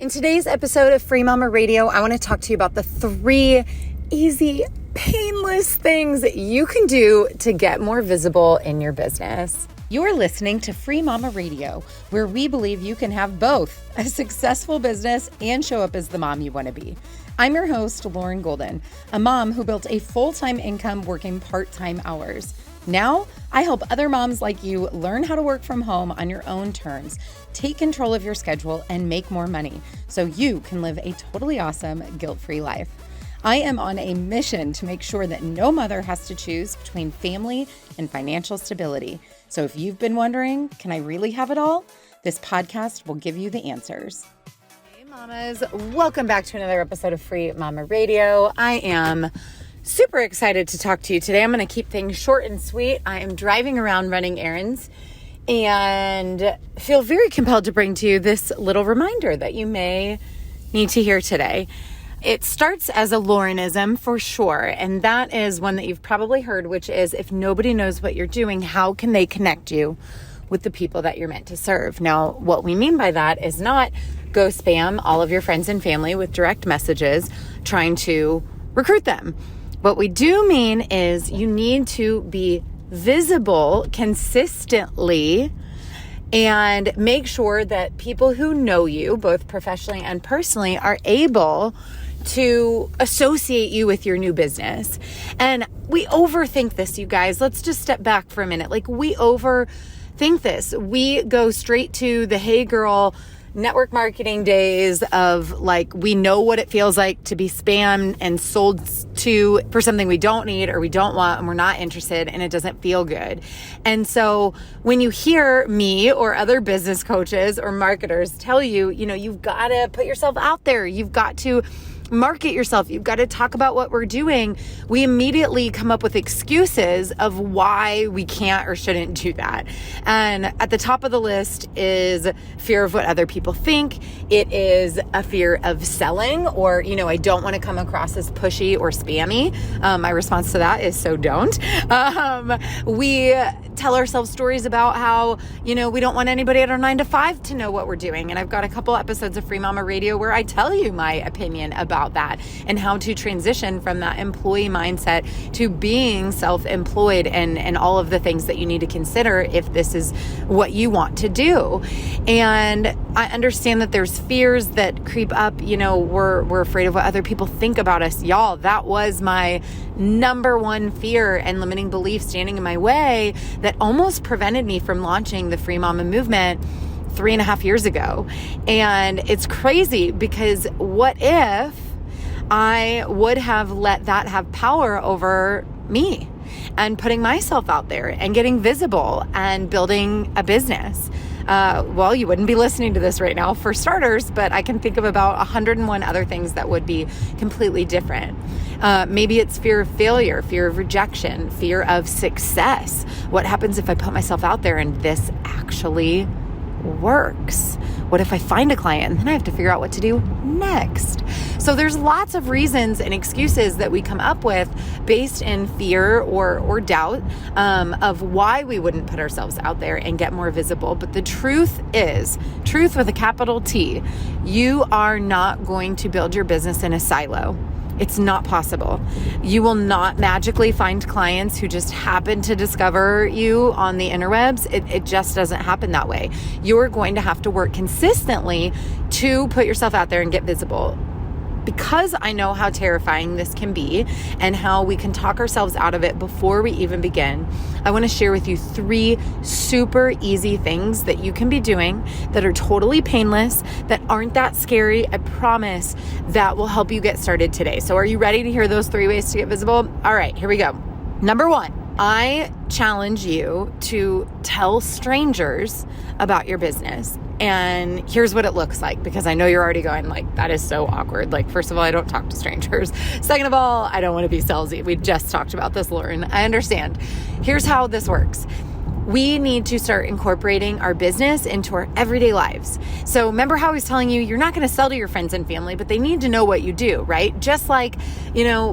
In today's episode of Free Mama Radio, I want to talk to you about the 3 easy, painless things that you can do to get more visible in your business. You're listening to Free Mama Radio, where we believe you can have both a successful business and show up as the mom you want to be. I'm your host, Lauren Golden, a mom who built a full-time income working part-time hours. Now, I help other moms like you learn how to work from home on your own terms, take control of your schedule, and make more money so you can live a totally awesome, guilt-free life. I am on a mission to make sure that no mother has to choose between family and financial stability. So if you've been wondering, can I really have it all? This podcast will give you the answers. Hey mamas, welcome back to another episode of Free Mama Radio. I am super excited to talk to you today. I'm going to keep things short and sweet. I am driving around running errands and feel very compelled to bring to you this little reminder that you may need to hear today. It starts as a Laurenism for sure, and that is one that you've probably heard, which is if nobody knows what you're doing, how can they connect you with the people that you're meant to serve? Now, what we mean by that is not go spam all of your friends and family with direct messages trying to recruit them. What we do mean is you need to be visible consistently and make sure that people who know you, both professionally and personally, are able to associate you with your new business. And we overthink this, you guys. Let's just step back for a minute. We overthink this. We go straight to the hey girl network marketing days of we know what it feels like to be spammed and sold to for something we don't need or we don't want and we're not interested and it doesn't feel good. And so when you hear me or other business coaches or marketers tell you, you've got to put yourself out there, you've got to market yourself, you've got to talk about what we're doing, we immediately come up with excuses of why we can't or shouldn't do that. And at the top of the list is fear of what other people think. It is a fear of selling, or, I don't want to come across as pushy or spammy. My response to that is so don't. We tell ourselves stories about how, we don't want anybody at our 9-to-5 to know what we're doing. And I've got a couple episodes of Free Mama Radio where I tell you my opinion about that and how to transition from that employee mindset to being self-employed and all of the things that you need to consider if this is what you want to do. And I understand that there's fears that creep up. We're afraid of what other people think about us. Y'all, that was my number one fear and limiting belief standing in my way that almost prevented me from launching the Free Mama movement 3.5 years ago. And it's crazy because what if I would have let that have power over me and putting myself out there and getting visible and building a business? Well, you wouldn't be listening to this right now for starters, but I can think of about 101 other things that would be completely different. Maybe it's fear of failure, fear of rejection, fear of success. What happens if I put myself out there and this actually works? What if I find a client and then I have to figure out what to do next? So there's lots of reasons and excuses that we come up with based in fear or doubt of why we wouldn't put ourselves out there and get more visible. But the truth is, truth with a capital T, you are not going to build your business in a silo. It's not possible. You will not magically find clients who just happen to discover you on the interwebs. It just doesn't happen that way. You're going to have to work consistently to put yourself out there and get visible. Because I know how terrifying this can be and how we can talk ourselves out of it before we even begin, I want to share with you 3 super easy things that you can be doing that are totally painless, that aren't that scary. I promise that will help you get started today. So are you ready to hear those 3 ways to get visible? All right, here we go. Number 1, I challenge you to tell strangers about your business. And here's what it looks like, because I know you're already going that is so awkward. First of all, I don't talk to strangers. Second of all, I don't want to be salesy. We just talked about this, Lauren. I understand. Here's how this works. We need to start incorporating our business into our everyday lives. So remember how I was telling you, you're not going to sell to your friends and family, but they need to know what you do, right? Just like,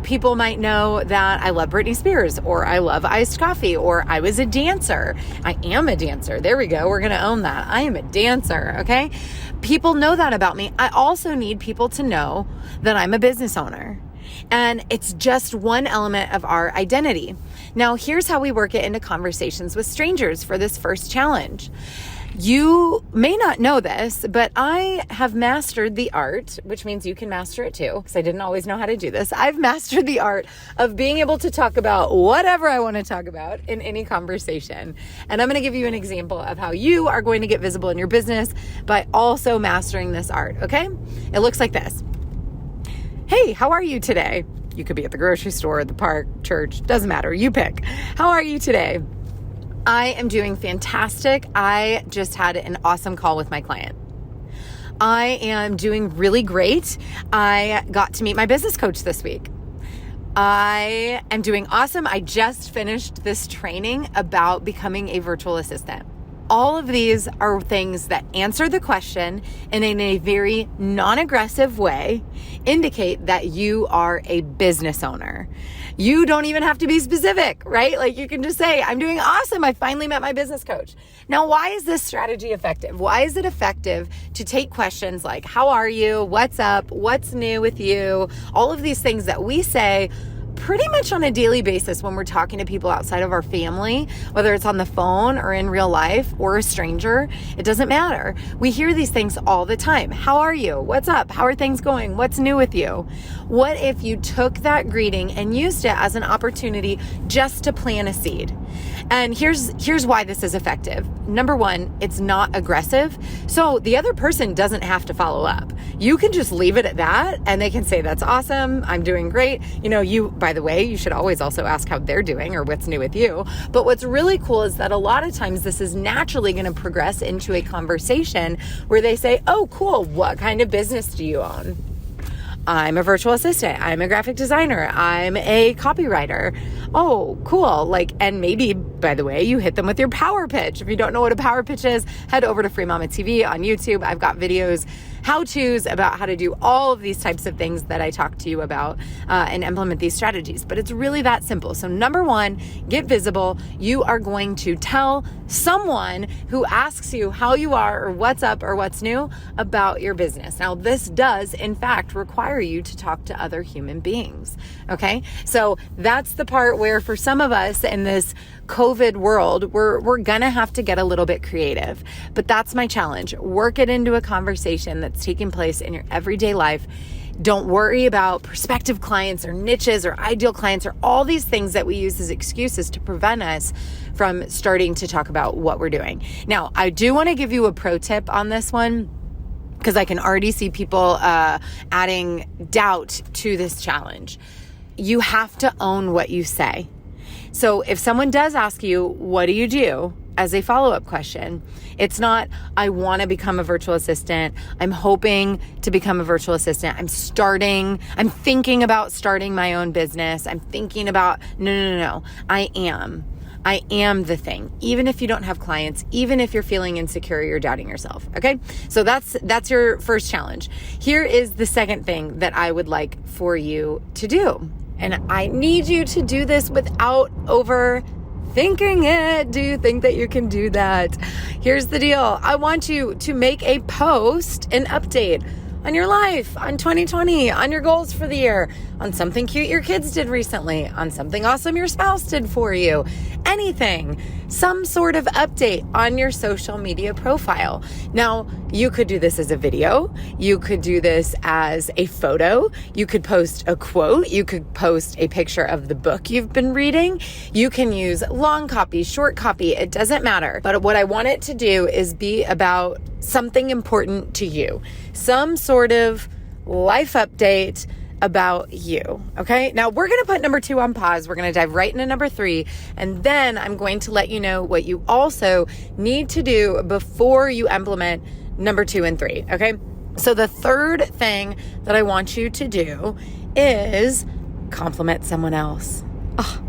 people might know that I love Britney Spears, or I love iced coffee, or I was a dancer. I am a dancer. There we go. We're going to own that. I am a dancer. Okay. People know that about me. I also need people to know that I'm a business owner. And it's just one element of our identity. Now, here's how we work it into conversations with strangers for this first challenge. You may not know this, but I have mastered the art, which means you can master it too, because I didn't always know how to do this. I've mastered the art of being able to talk about whatever I want to talk about in any conversation. And I'm going to give you an example of how you are going to get visible in your business by also mastering this art, okay? It looks like this. Hey, how are you today? You could be at the grocery store, the park, church, doesn't matter. You pick. How are you today? I am doing fantastic. I just had an awesome call with my client. I am doing really great. I got to meet my business coach this week. I am doing awesome. I just finished this training about becoming a virtual assistant. All of these are things that answer the question and in a very non-aggressive way indicate that you are a business owner. You don't even have to be specific, right? Like you can just say, I'm doing awesome. I finally met my business coach. Now, why is this strategy effective? Why is it effective to take questions like, how are you? What's up? What's new with you? All of these things that we say pretty much on a daily basis when we're talking to people outside of our family, whether it's on the phone or in real life or a stranger, it doesn't matter. We hear these things all the time. How are you? What's up? How are things going? What's new with you? What if you took that greeting and used it as an opportunity just to plant a seed? And here's why this is effective. Number one, it's not aggressive. So the other person doesn't have to follow up. You can just leave it at that and they can say, that's awesome. I'm doing great. By the way, you should always also ask how they're doing or what's new with you. But what's really cool is that a lot of times this is naturally going to progress into a conversation where they say, oh, cool. What kind of business do you own? I'm a virtual assistant. I'm a graphic designer. I'm a copywriter. Oh, cool. And maybe, by the way, you hit them with your power pitch. If you don't know what a power pitch is, head over to Free Mama TV on YouTube. I've got videos, how-tos about how to do all of these types of things that I talk to you about and implement these strategies. But it's really that simple. So number one, get visible. You are going to tell someone who asks you how you are or what's up or what's new about your business. Now, this does, in fact, require you to talk to other human beings. Okay? So that's the part where for some of us in this COVID world, we're gonna have to get a little bit creative. But that's my challenge. Work it into a conversation that's taking place in your everyday life. Don't worry about prospective clients or niches or ideal clients or all these things that we use as excuses to prevent us from starting to talk about what we're doing. Now, I do want to give you a pro tip on this one, because I can already see people adding doubt to this challenge. You have to own what you say. So if someone does ask you, what do you do? As a follow-up question, it's not, I want to become a virtual assistant. I'm hoping to become a virtual assistant. I'm thinking about starting my own business. I'm thinking about, no. I am the thing. Even if you don't have clients, even if you're feeling insecure, you're doubting yourself. Okay. So that's your first challenge. Here is the second thing that I would like for you to do. And I need you to do this without overthinking it. Do you think that you can do that? Here's the deal. I want you to make a post, an update on your life, on 2020, on your goals for the year, on something cute your kids did recently, on something awesome your spouse did for you, anything, some sort of update on your social media profile. Now, you could do this as a video. You could do this as a photo. You could post a quote. You could post a picture of the book you've been reading. You can use long copy, short copy. It doesn't matter. But what I want it to do is be about something important to you, some sort of life update about you. Okay. Now we're going to put number 2 on pause. We're going to dive right into number 3. And then I'm going to let you know what you also need to do before you implement number 2 and 3. Okay. So the third thing that I want you to do is compliment someone else. Oh,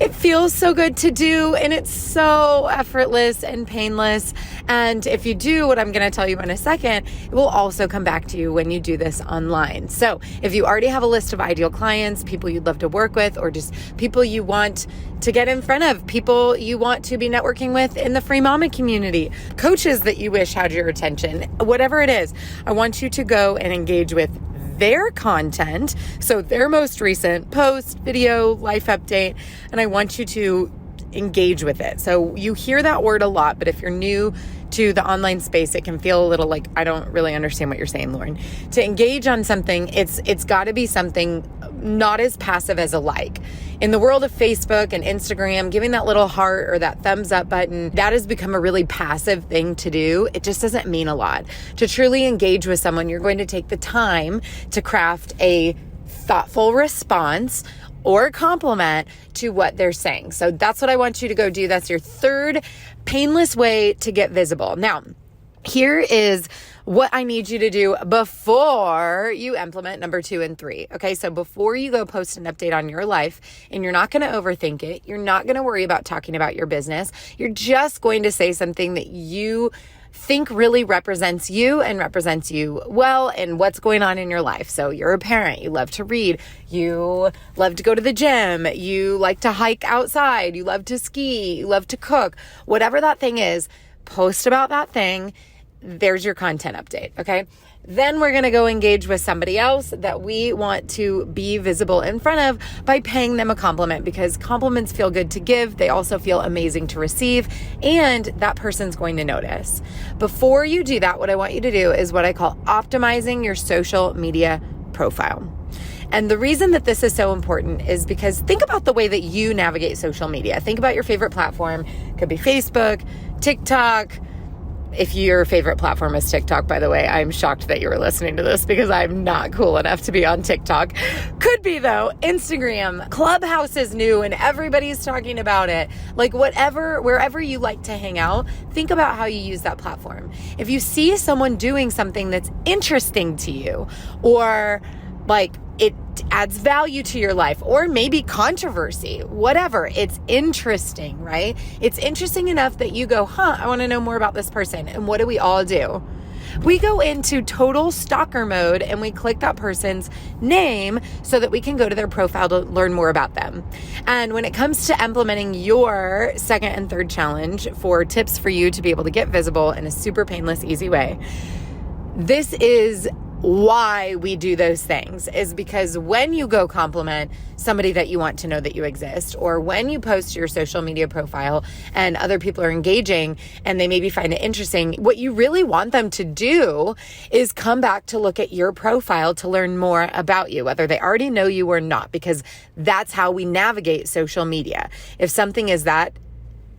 It feels so good to do, and it's so effortless and painless. And if you do what I'm going to tell you in a second, it will also come back to you when you do this online. So if you already have a list of ideal clients, people you'd love to work with, or just people you want to get in front of, people you want to be networking with in the Free Mama community, coaches that you wish had your attention, whatever it is, I want you to go and engage with their content, so their most recent post, video, life update, and I want you to engage with it. So you hear that word a lot, but if you're new to the online space, it can feel a little like, I don't really understand what you're saying, Lauren. To engage on something, it's got to be something not as passive as a like. In the world of Facebook and Instagram, giving that little heart or that thumbs up button, that has become a really passive thing to do. It just doesn't mean a lot. To truly engage with someone, you're going to take the time to craft a thoughtful response or compliment to what they're saying. So that's what I want you to go do. That's your third painless way to get visible. Now, here is what I need you to do before you implement number 2 and 3. Okay, so before you go post an update on your life, and you're not going to overthink it, you're not going to worry about talking about your business, you're just going to say something that you think really represents you and represents you well and what's going on in your life. So you're a parent, you love to read, you love to go to the gym, you like to hike outside, you love to ski, you love to cook, whatever that thing is, post about that thing. There's your content update, okay? Then we're going to go engage with somebody else that we want to be visible in front of by paying them a compliment, because compliments feel good to give. They also feel amazing to receive, and that person's going to notice. Before you do that, what I want you to do is what I call optimizing your social media profile. And the reason that this is so important is because think about the way that you navigate social media. Think about your favorite platform. It could be Facebook, TikTok. If your favorite platform is TikTok, by the way, I'm shocked that you were listening to this because I'm not cool enough to be on TikTok. Could be though. Instagram, Clubhouse is new and everybody's talking about it. Like whatever, wherever you like to hang out, think about how you use that platform. If you see someone doing something that's interesting to you, or like it adds value to your life, or maybe controversy, whatever, it's interesting, right? It's interesting enough that you go, I want to know more about this person. And what do we all do? We go into total stalker mode and we click that person's name so that we can go to their profile to learn more about them. And when it comes to implementing your second and third challenge for tips for you to be able to get visible in a super painless, easy way, this is why we do those things, is because when you go compliment somebody that you want to know that you exist, or when you post your social media profile and other people are engaging and they maybe find it interesting, what you really want them to do is come back to look at your profile to learn more about you, whether they already know you or not, because that's how we navigate social media. If something is that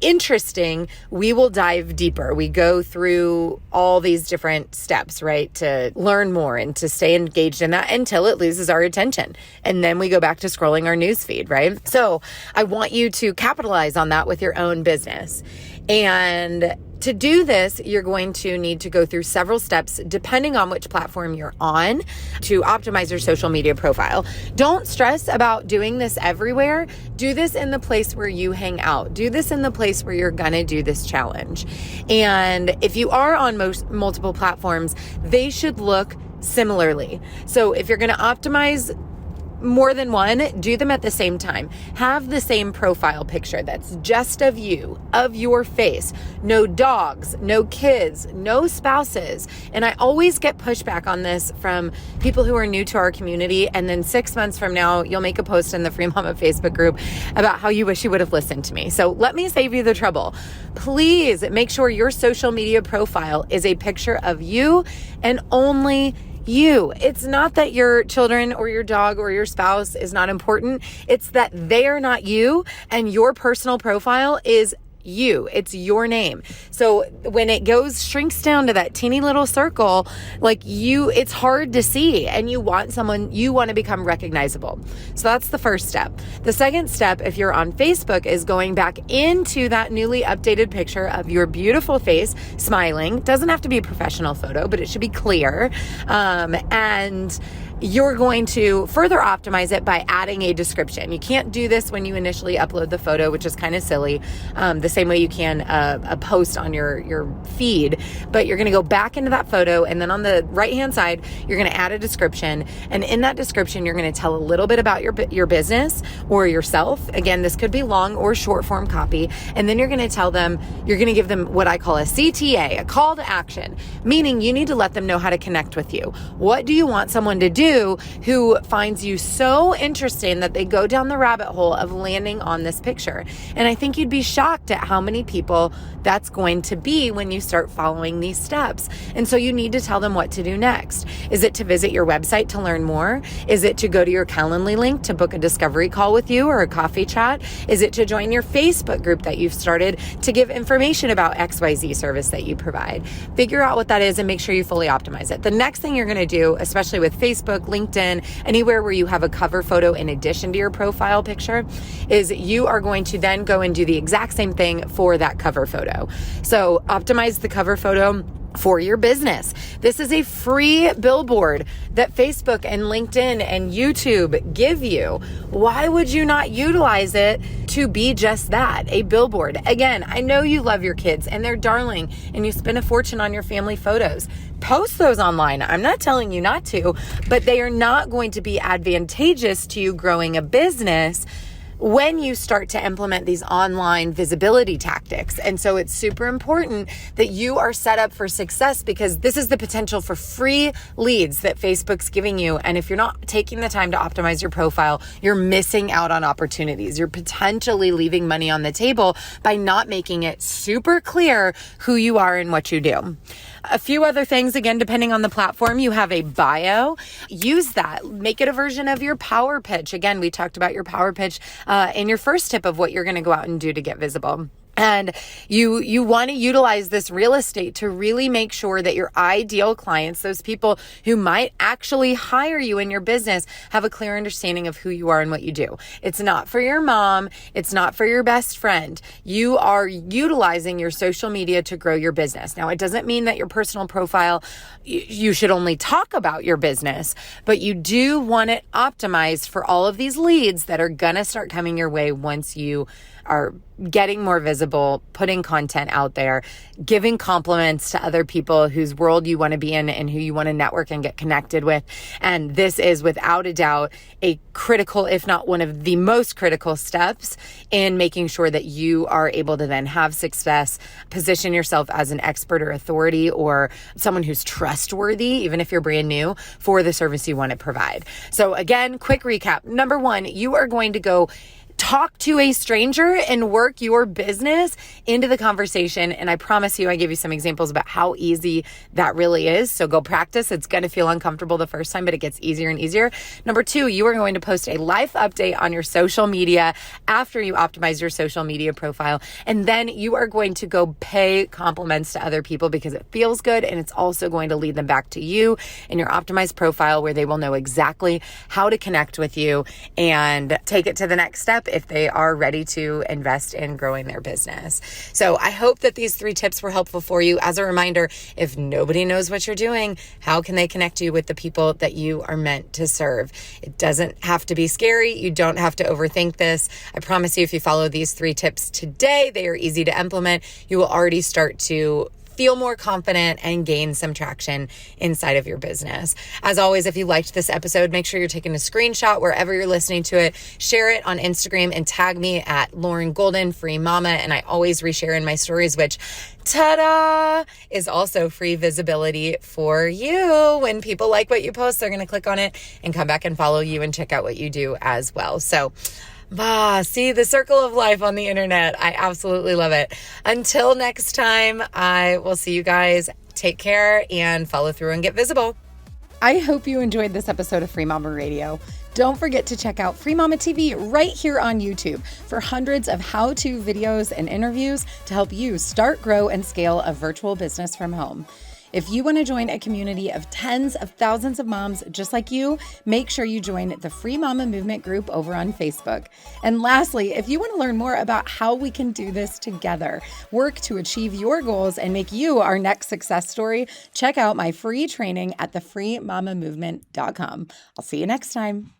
interesting, we will dive deeper. We go through all these different steps, right, to learn more and to stay engaged in that until it loses our attention. And then we go back to scrolling our newsfeed, right? So I want you to capitalize on that with your own business. And to do this, you're going to need to go through several steps depending on which platform you're on to optimize your social media profile. Don't stress about doing this everywhere. Do this in the place where you hang out. Do this in the place where you're going to do this challenge. And if you are on multiple platforms, they should look similarly. So if you're going to optimize more than one, do them at the same time. Have the same profile picture that's just of you, of your face. No dogs, no kids, no spouses. And I always get pushback on this from people who are new to our community. And then 6 months from now, you'll make a post in the Free Mama Facebook group about how you wish you would have listened to me. So let me save you the trouble. Please make sure your social media profile is a picture of you and only you. It's not that your children or your dog or your spouse is not important. It's that they are not you, and your personal profile is you. It's your name. So when it shrinks down to that teeny little circle, like it's hard to see, and you want to become recognizable. So that's the first step. The second step, if you're on Facebook, is going back into that newly updated picture of your beautiful face, smiling. Doesn't have to be a professional photo, but it should be clear. And you're going to further optimize it by adding a description. You can't do this when you initially upload the photo, which is kind of silly, the same way you can a post on your feed, but you're going to go back into that photo, and then on the right-hand side, you're going to add a description, and in that description, you're going to tell a little bit about your business or yourself. Again, this could be long or short form copy, and then you're going to give them what I call a CTA, a call to action, meaning you need to let them know how to connect with you. What do you want someone to do who finds you so interesting that they go down the rabbit hole of landing on this picture? And I think you'd be shocked at how many people that's going to be when you start following these steps. And so you need to tell them what to do next. Is it to visit your website to learn more? Is it to go to your Calendly link to book a discovery call with you or a coffee chat? Is it to join your Facebook group that you've started to give information about XYZ service that you provide? Figure out what that is and make sure you fully optimize it. The next thing you're going to do, especially with Facebook, LinkedIn, anywhere where you have a cover photo in addition to your profile picture, is you are going to then go and do the exact same thing for that cover photo. So optimize the cover photo for your business. This is a free billboard that Facebook and LinkedIn and YouTube give you. Why would you not utilize it to be just that, a billboard? Again, I know you love your kids and they're darling and you spend a fortune on your family photos. Post those online. I'm not telling you not to, but they are not going to be advantageous to you growing a business when you start to implement these online visibility tactics. And so it's super important that you are set up for success, because this is the potential for free leads that Facebook's giving you. And if you're not taking the time to optimize your profile, you're missing out on opportunities. You're potentially leaving money on the table by not making it super clear who you are and what you do. A few other things, again, depending on the platform, you have a bio. Use that. Make it a version of your power pitch. Again, we talked about your power pitch in your first tip of what you're going to go out and do to get visible. And you want to utilize this real estate to really make sure that your ideal clients, those people who might actually hire you in your business, have a clear understanding of who you are and what you do. It's not for your mom. It's not for your best friend. You are utilizing your social media to grow your business. Now, it doesn't mean that your personal profile, you should only talk about your business, but you do want it optimized for all of these leads that are going to start coming your way once you are getting more visible, putting content out there, giving compliments to other people whose world you want to be in and who you want to network and get connected with. And this is without a doubt a critical, if not one of the most critical steps in making sure that you are able to then have success, position yourself as an expert or authority or someone who's trustworthy, even if you're brand new, for the service you want to provide. So again, quick recap. Number one, you are going to go talk to a stranger and work your business into the conversation. And I promise you, I give you some examples about how easy that really is. So go practice. It's going to feel uncomfortable the first time, but it gets easier and easier. Number two, you are going to post a life update on your social media after you optimize your social media profile. And then you are going to go pay compliments to other people because it feels good. And it's also going to lead them back to you and your optimized profile, where they will know exactly how to connect with you and take it to the next step if they are ready to invest in growing their business. So I hope that these 3 tips were helpful for you. As a reminder, if nobody knows what you're doing, how can they connect you with the people that you are meant to serve? It doesn't have to be scary. You don't have to overthink this. I promise you, if you follow these 3 tips today, they are easy to implement. You will already start to feel more confident and gain some traction inside of your business. As always, if you liked this episode, make sure you're taking a screenshot wherever you're listening to it. Share it on Instagram and tag me at Lauren Golden, Free Mama. And I always reshare in my stories, which, ta-da, is also free visibility for you. When people like what you post, they're going to click on it and come back and follow you and check out what you do as well. So see the circle of life on the internet. I absolutely love it. Until next time, I will see you guys. Take care and follow through and get visible. I hope you enjoyed this episode of Free Mama Radio. Don't forget to check out Free Mama TV right here on YouTube for hundreds of how-to videos and interviews to help you start, grow, and scale a virtual business from home. If you want to join a community of tens of thousands of moms just like you, make sure you join the Free Mama Movement group over on Facebook. And lastly, if you want to learn more about how we can do this together, work to achieve your goals, and make you our next success story, check out my free training at thefreemamamovement.com. I'll see you next time.